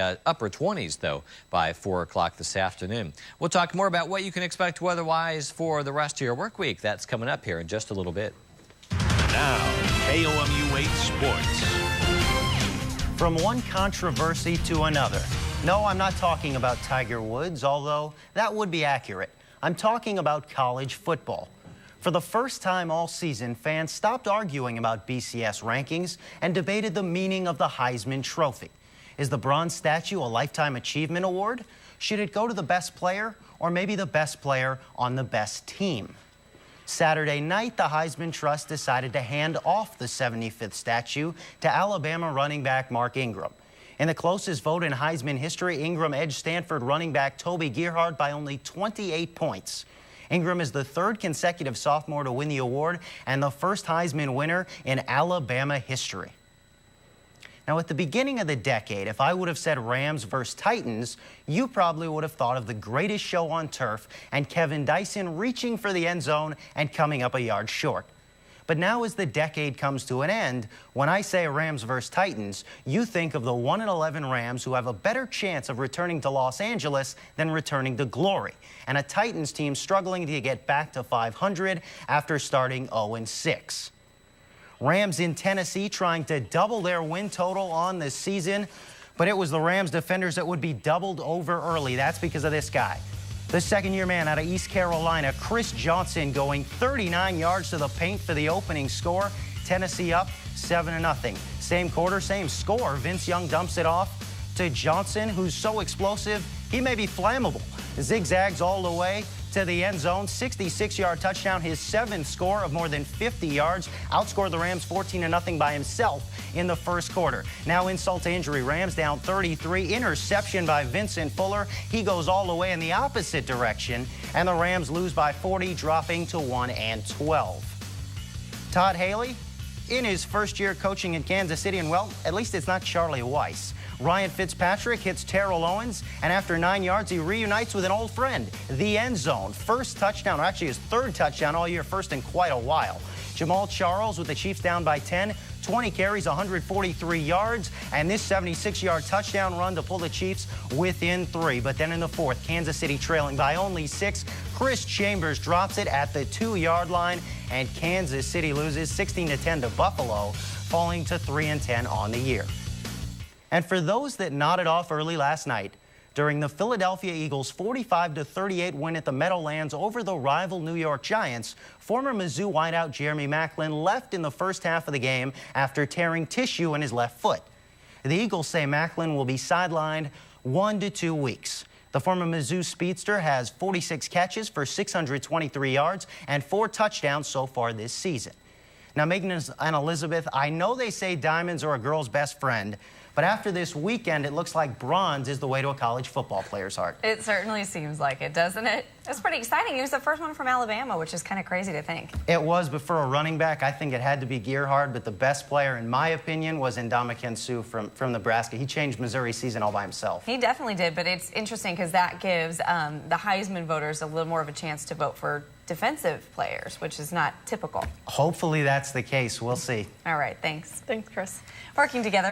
Upper 20s, though, by 4 o'clock this afternoon. We'll talk more about what you can expect weather-wise for the rest of your work week. That's coming up here in just a little bit. Now, KOMU 8 Sports. From one controversy to another. No, I'm not talking about Tiger Woods, although that would be accurate. I'm talking about college football. For the first time all season, fans stopped arguing about BCS rankings and debated the meaning of the Heisman Trophy. Is the bronze statue a Lifetime Achievement Award? Should it go to the best player, or maybe the best player on the best team? Saturday night, the Heisman Trust decided to hand off the 75th statue to Alabama running back Mark Ingram. In the closest vote in Heisman history, Ingram edged Stanford running back Toby Gerhardt by only 28 points. Ingram is the third consecutive sophomore to win the award and the first Heisman winner in Alabama history. Now, at the beginning of the decade, if I would have said Rams versus Titans, you probably would have thought of the greatest show on turf and Kevin Dyson reaching for the end zone and coming up a yard short. But now as the decade comes to an end, when I say Rams versus Titans, you think of the 1-11 Rams who have a better chance of returning to Los Angeles than returning to glory, and a Titans team struggling to get back to 500 after starting 0-6. Rams in Tennessee trying to double their win total on the season, but it was the Rams defenders that would be doubled over early. That's because of this guy. The second-year man out of East Carolina, Chris Johnson, going 39 yards to the paint for the opening score. Tennessee up 7-0. Same quarter, same score. Vince Young dumps it off to Johnson, who's so explosive, he may be flammable. Zigzags all the way to the end zone, 66-yard touchdown, his seventh score of more than 50 yards, outscored the Rams 14-0 by himself in the first quarter. Now insult to injury, Rams down 33, interception by Vincent Fuller. He goes all the way in the opposite direction, and the Rams lose by 40, dropping to 1-12. Todd Haley, in his first year coaching in Kansas City, and well, at least it's not Charlie Weiss. Ryan Fitzpatrick hits Terrell Owens, and after 9 yards, he reunites with an old friend, the end zone. First touchdown, or actually his third touchdown all year, first in quite a while. Jamal Charles with the Chiefs down by 10, 20 carries, 143 yards, and this 76-yard touchdown run to pull the Chiefs within 3. But then in the fourth, Kansas City trailing by only 6. Chris Chambers drops it at the 2-yard line, and Kansas City loses 16-10 to Buffalo, falling to 3-10 on the year. And for those that nodded off early last night, during the Philadelphia Eagles' 45-38 win at the Meadowlands over the rival New York Giants, former Mizzou wideout Jeremy Maclin left in the first half of the game after tearing tissue in his left foot. The Eagles say Maclin will be sidelined 1 to 2 weeks. The former Mizzou speedster has 46 catches for 623 yards and 4 touchdowns so far this season. Now, Megan and Elizabeth, I know they say diamonds are a girl's best friend, but after this weekend, it looks like bronze is the way to a college football player's heart. It certainly seems like it, doesn't it? It's pretty exciting. He was the first one from Alabama, which is kind of crazy to think. It was, but for a running back, I think it had to be Gerhardt, but the best player, in my opinion, was Ndamukong Suh from Nebraska. He changed Missouri's season all by himself. He definitely did, but it's interesting because that gives the Heisman voters a little more of a chance to vote for defensive players, which is not typical. Hopefully that's the case. We'll see. All right, thanks. Thanks, Chris. Working together.